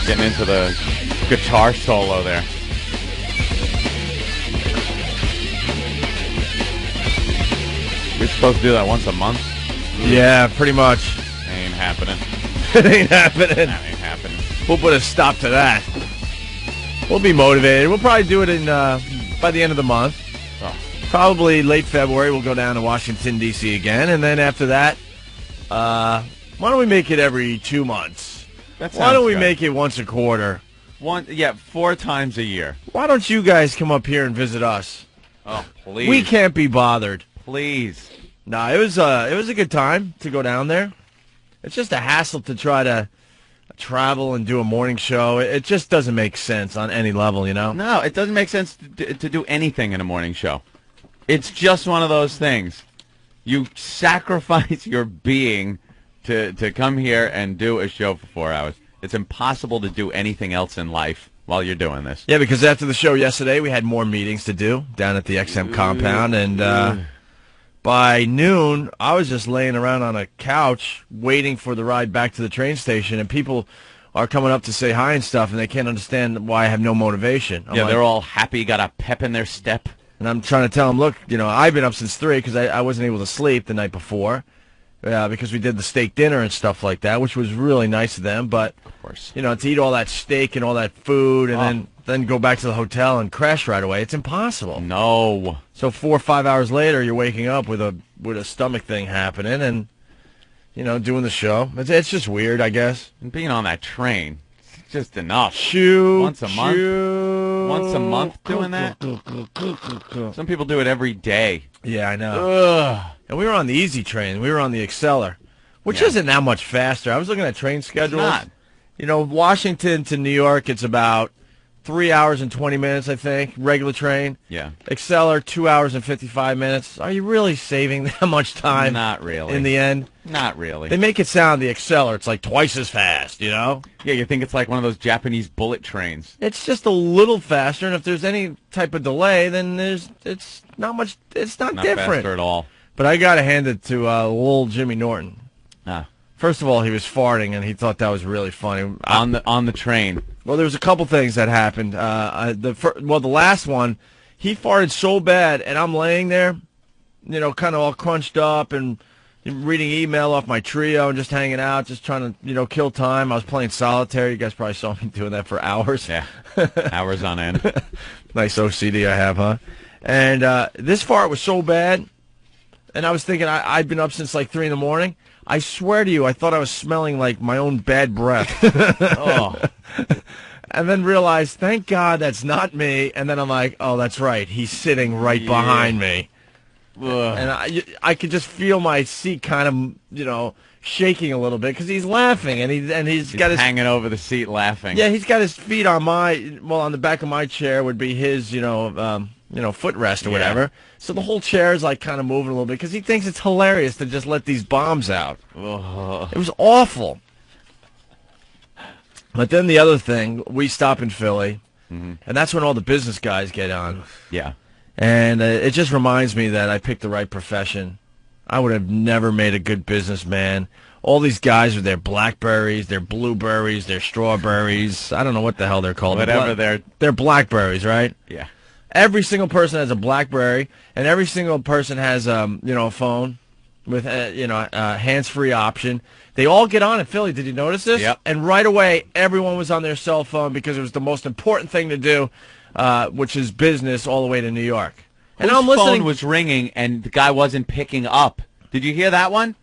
Getting into the guitar solo there. We're supposed to do that once a month? Yeah, pretty much. Ain't happening. It ain't happening. That ain't happening. We'll put a stop to that. We'll be motivated. We'll probably do it in by the end of the month. Oh. Probably late February, we'll go down to Washington, D.C. again. And then after that, why don't we make it every 2 months? Why don't we make it once a quarter? 4 times a year. Why don't you guys come up here and visit us? Oh, please. We can't be bothered. Please. No, it was a good time to go down there. It's just a hassle to try to travel and do a morning show. It just doesn't make sense on any level, you know? No, it doesn't make sense to do anything in a morning show. It's just one of those things. You sacrifice your being to come here and do a show for 4 hours. It's impossible to do anything else in life while you're doing this. Yeah, because after the show yesterday, we had more meetings to do down at the XM compound, and by noon, I was just laying around on a couch waiting for the ride back to the train station, and people are coming up to say hi and stuff, and they can't understand why I have no motivation. I'm they're all happy, got a pep in their step. And I'm trying to tell them, look, I've been up since 3 because I wasn't able to sleep the night before because we did the steak dinner and stuff like that, which was really nice of them. But, of course, to eat all that steak and all that food and then go back to the hotel and crash right away, it's impossible. No. So 4 or 5 hours later, you're waking up with a stomach thing happening and, doing the show. It's just weird, I guess. And being on that train, it's just enough. Once a month doing that? Some people do it every day. Yeah, I know. Ugh. And we were on the easy train. We were on the Acceler, which isn't that much faster. I was looking at train schedules. It's not. Washington to New York, it's about 3 hours and 20 minutes, I think, regular train. Yeah. Acceler, 2 hours and 55 minutes. Are you really saving that much time? Not really. In the end? Not really. They make it sound, the Acceler, it's like twice as fast, Yeah, you think it's like one of those Japanese bullet trains. It's just a little faster, and if there's any type of delay, then it's not much, it's not different. Faster at all. But I got to hand it to little Jimmy Norton. First of all, he was farting, and he thought that was really funny. On the train. Well, there was a couple things that happened. The last one, he farted so bad, and I'm laying there, kind of all crunched up and reading email off my Trio and just hanging out, just trying to, kill time. I was playing solitaire. You guys probably saw me doing that for hours. Yeah, hours on end. Nice OCD I have, huh? And this fart was so bad, and I was thinking I'd been up since like 3 in the morning. I swear to you, I thought I was smelling like my own bad breath. Oh. And then realized, thank God that's not me. And then I'm like, oh, that's right. He's sitting right behind me. Ugh. And I could just feel my seat kind of, shaking a little bit because he's laughing and he's got his hanging over the seat laughing. Yeah, he's got his feet on on the back of my chair would be his, footrest or whatever. So the whole chair is like kind of moving a little bit because he thinks it's hilarious to just let these bombs out. Ugh. It was awful. But then the other thing, we stop in Philly, and that's when all the business guys get on. Yeah. And it just reminds me that I picked the right profession. I would have never made a good businessman. All these guys with their blackberries, their blueberries, their strawberries. I don't know what the hell they're called. Whatever they're blackberries, right? Yeah. Every single person has a BlackBerry, and every single person has a phone with hands-free option. They all get on in Philly. Did you notice this? Yep. And right away, everyone was on their cell phone because it was the most important thing to do, which is business all the way to New York. And Whose I'm listening. phone was ringing and the guy wasn't picking up? Did you hear that one?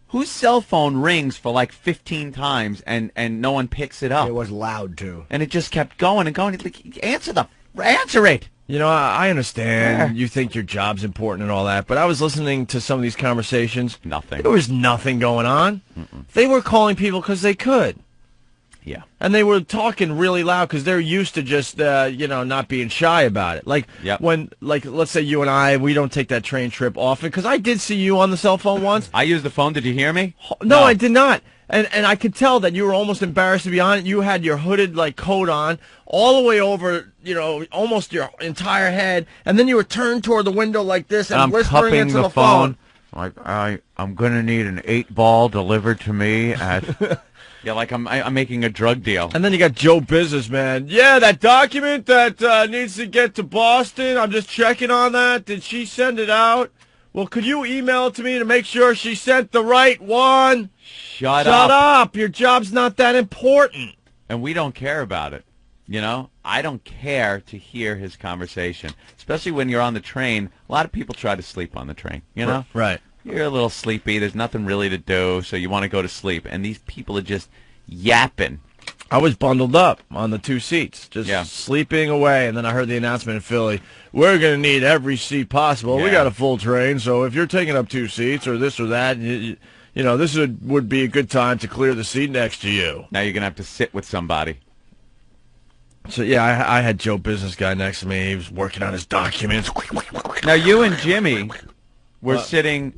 Whose cell phone rings for like 15 times and no one picks it up? It was loud too, and it just kept going and going. It's like, answer it. I understand you think your job's important and all that, but I was listening to some of these conversations. Nothing. There was nothing going on. They were calling people because they could. Yeah. And they were talking really loud because they're used to just, not being shy about it. Like, let's say you and we don't take that train trip often, because I did see you on the cell phone once. I used the phone. Did you hear me? No, I did not. And I could tell that you were almost embarrassed to be on it. You had your hooded, coat on all the way over, almost your entire head. And then you were turned toward the window like this and I'm whispering cupping into the phone. phone. Like, I'm going to need an 8-ball delivered to me at... Yeah, like I'm making a drug deal. And then you got Joe Businessman. Yeah, that document that needs to get to Boston, I'm just checking on that. Did she send it out? Well, could you email it to me to make sure she sent the right one? Shut up. Your job's not that important. And we don't care about it. You know, I don't care to hear his conversation, especially when you're on the train. A lot of people try to sleep on the train, you know? Right. You're a little sleepy. There's nothing really to do, so you want to go to sleep. And these people are just yapping. I was bundled up on the 2 seats, just Yeah. sleeping away. And then I heard the announcement in Philly, we're going to need every seat possible. We Yeah. got a full train, so if you're taking up 2 seats or this or that, you know, this would be a good time to clear the seat next to you. Now you're going to have to sit with somebody. So, yeah, I had Joe Business Guy next to me. He was working on his documents. Now you and Jimmy were sitting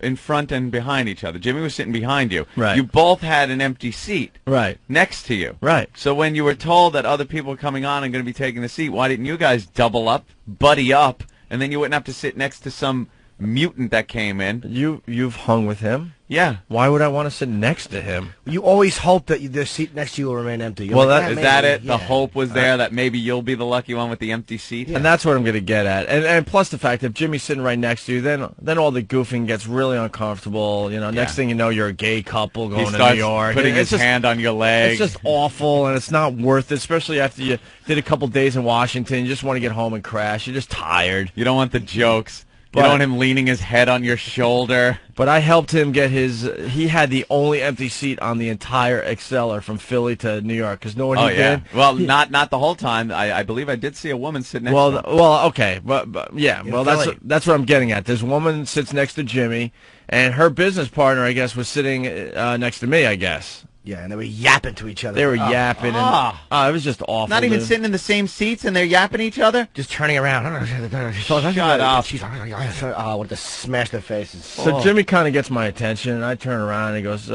in front and behind each other. Jimmy was sitting behind you. Right. You both had an empty seat Right. next to you. Right. So when you were told that other people were coming on and going to be taking the seat, why didn't you guys double up, buddy up, and then you wouldn't have to sit next to some mutant that came in? You've hung with him? Yeah. Why would I want to sit next to him? You always hope that the seat next to you will remain empty. You're Well, like, Is maybe, that it? yeah. The hope was there that maybe you'll be the lucky one with the empty seat? And that's what I'm going to get at. And plus the fact that if Jimmy's sitting right next to you, then all the goofing gets really uncomfortable. You know, next thing you know, you're a gay couple He going to starts New York. putting his just, hand on your leg. It's just awful, and it's not worth it, especially after you did a couple days in Washington. You just want to get home and crash. You're just tired. You don't want the jokes. You But- don't want him leaning his head on your shoulder. But I helped him get he had the only empty seat on the entire Exceller from Philly to New York, because know what Oh, he yeah. did? Well, not the whole time. I believe I did see a woman sit next to him. Well, okay, but yeah, well, Philly. that's what I'm getting at. This woman sits next to Jimmy, and her business partner, I guess, was sitting next to me, I guess. Yeah, and they were yapping to each other. They were yapping, and it was just awful. Not even dude. sitting in the same seats and they're yapping at each other? Just turning around. Shut up. She's, I wanted to smash their faces. So Jimmy kind of gets my attention, and I turn around, and he goes,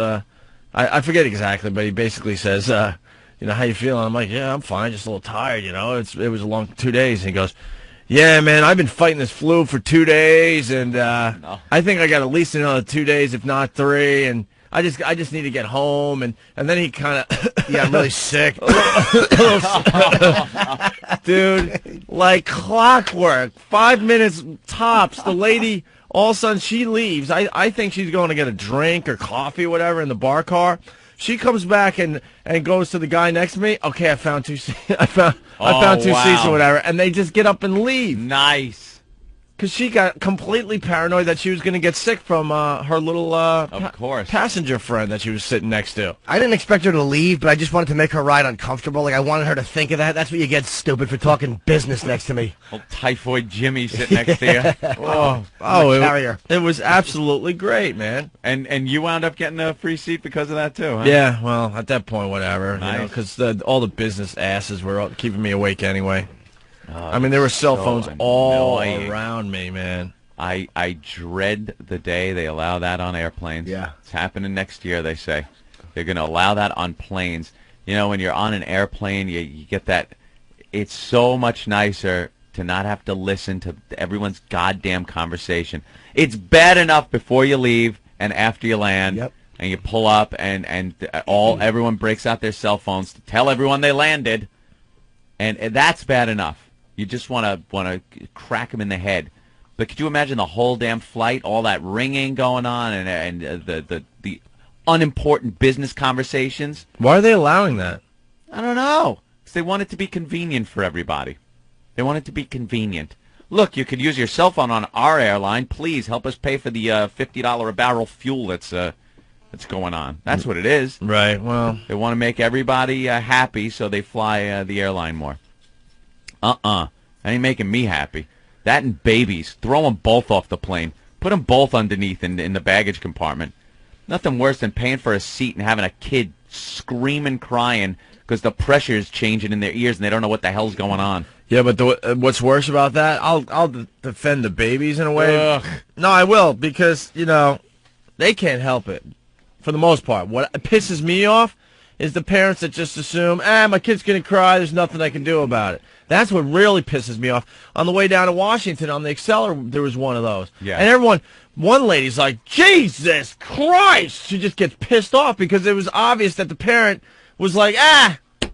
I forget exactly, but he basically says, you know, how you feeling? I'm like, yeah, I'm fine, just a little tired, you know. It was a long 2 days. And he goes, yeah, man, I've been fighting this flu for 2 days, and I think I got at least another 2 days, if not 3, and I just need to get home, and then he kind of Yeah, I'm really sick. dude, like clockwork, 5 minutes tops. The lady, all of a sudden, she leaves. I think she's going to get a drink or coffee or whatever in the bar car. She comes back and goes to the guy next to me. Okay, I found 2 seats. I found 2 seats or whatever, and they just get up and leave. Nice. Because she got completely paranoid that she was going to get sick from her little Of course. passenger friend that she was sitting next to. I didn't expect her to leave, but I just wanted to make her ride uncomfortable. Like, I wanted her to think of that. That's what you get, stupid, for talking business next to me. Old typhoid Jimmy sitting next to you. Oh, carrier. it was absolutely great, man. And you wound up getting a free seat because of that, too, huh? Yeah, well, at that point, whatever. Nice. Because all the business asses were all keeping me awake anyway. I mean, there were cell phones all annoying. around me, man. I dread the day they allow that on airplanes. Yeah. It's happening next year, they say. They're going to allow that on planes. You know, when you're on an airplane, you get that. It's so much nicer to not have to listen to everyone's goddamn conversation. It's bad enough before you leave and after you land. Yep. And you pull up and everyone breaks out their cell phones to tell everyone they landed. And that's bad enough. You just want to crack them in the head. But could you imagine the whole damn flight, all that ringing going on, and the unimportant business conversations? Why are they allowing that? I don't know. 'Cause they want it to be convenient for everybody. They want it to be convenient. Look, you could use your cell phone on our airline. Please help us pay for the $50 a barrel fuel that's going on. That's what it is. Right, well. They want to make everybody happy, so they fly the airline more. That ain't making me happy. That and babies. Throw them both off the plane. Put them both underneath in the baggage compartment. Nothing worse than paying for a seat and having a kid screaming, crying because the pressure is changing in their ears and they don't know what the hell's going on. Yeah, but what's worse about that, I'll defend the babies in a way. Ugh. No, I will, because, you know, they can't help it for the most part. What pisses me off is the parents that just assume, my kid's going to cry, there's nothing I can do about it. That's what really pisses me off. On the way down to Washington, on the Acceler, there was one of those. Yeah. And one lady's like, Jesus Christ! She just gets pissed off because it was obvious that the parent was like,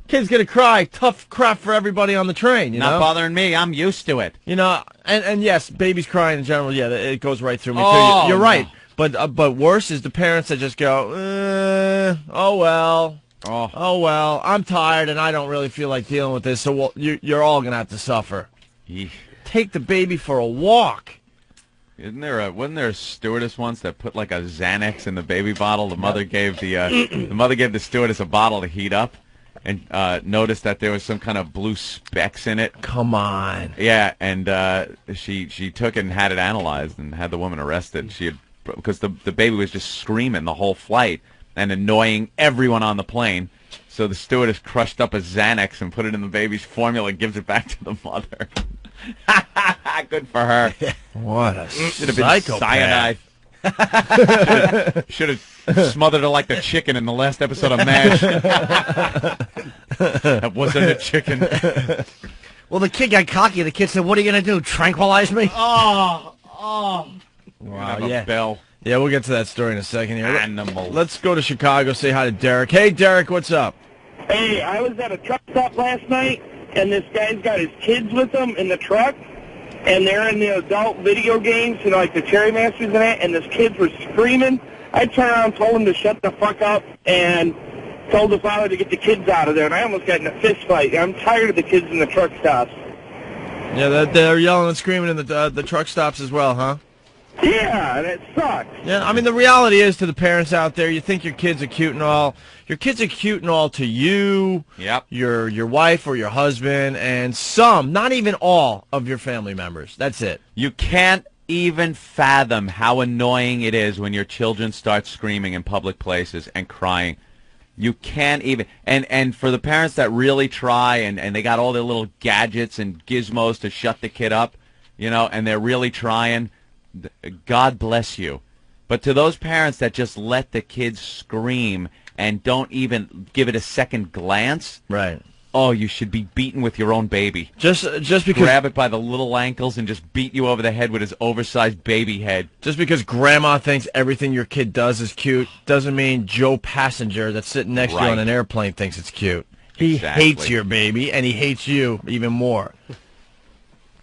kid's going to cry, tough crap for everybody on the train, you know? Not bothering me, I'm used to it. You know, and yes, babies crying in general, yeah, it goes right through me, Oh, too. You're right. no. But worse is the parents that just go, oh, well. Oh, well, I'm tired and I don't really feel like dealing with this, so you're all going to have to suffer. Eesh. Take the baby for a walk. Wasn't there a stewardess once that put like a Xanax in the baby bottle? The mother gave the stewardess a bottle to heat up, and noticed that there was some kind of blue specks in it. Come on. Yeah, and she took it and had it analyzed and had the woman arrested. Because the baby was just screaming the whole flight and annoying everyone on the plane. So the stewardess crushed up a Xanax and put it in the baby's formula and gives it back to the mother. Good for her. What a Should have been cyanide. Should have smothered her like the chicken in the last episode of MASH. That wasn't a chicken. Well, the kid got cocky. The kid said, "What are you going to do? Tranquilize me?" Oh. Wow, Yeah. Bell. Yeah, we'll get to that story in a second here. Animal. Let's go to Chicago, say hi to Derek. Hey, Derek, what's up? Hey, I was at a truck stop last night, and this guy's got his kids with him in the truck, and they're in the adult video games, you know, like the Cherry Masters and that, and his kids were screaming. I turned around and told him to shut the fuck up, and told the father to get the kids out of there, and I almost got in a fist fight. I'm tired of the kids in the truck stops. Yeah, they're yelling and screaming in the truck stops as well, huh? Yeah, and it sucks. Yeah, I mean, the reality is to the parents out there, you think your kids are cute and all. Your kids are cute and all to you, Yep. your wife or your husband, and some, not even all, of your family members. That's it. You can't even fathom how annoying it is when your children start screaming in public places and crying. You can't even, and for the parents that really try and they got all their little gadgets and gizmos to shut the kid up, you know, and they're really trying, God bless you. But to those parents that just let the kids scream and don't even give it a second glance, Right. oh, you should be beaten with your own baby. Just because Grab it by the little ankles and just beat you over the head with his oversized baby head. Just because grandma thinks everything your kid does is cute doesn't mean Joe Passenger that's sitting next to you on an airplane thinks it's cute. He Exactly. hates your baby, and he hates you even more.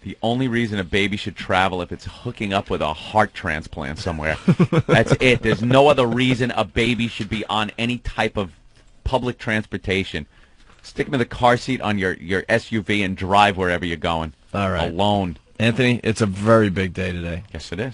The only reason a baby should travel if it's hooking up with a heart transplant somewhere. That's it. There's no other reason a baby should be on any type of public transportation. Stick him in the car seat on your SUV and drive wherever you're going. All right. Alone. Anthony, it's a very big day today. Yes, it is.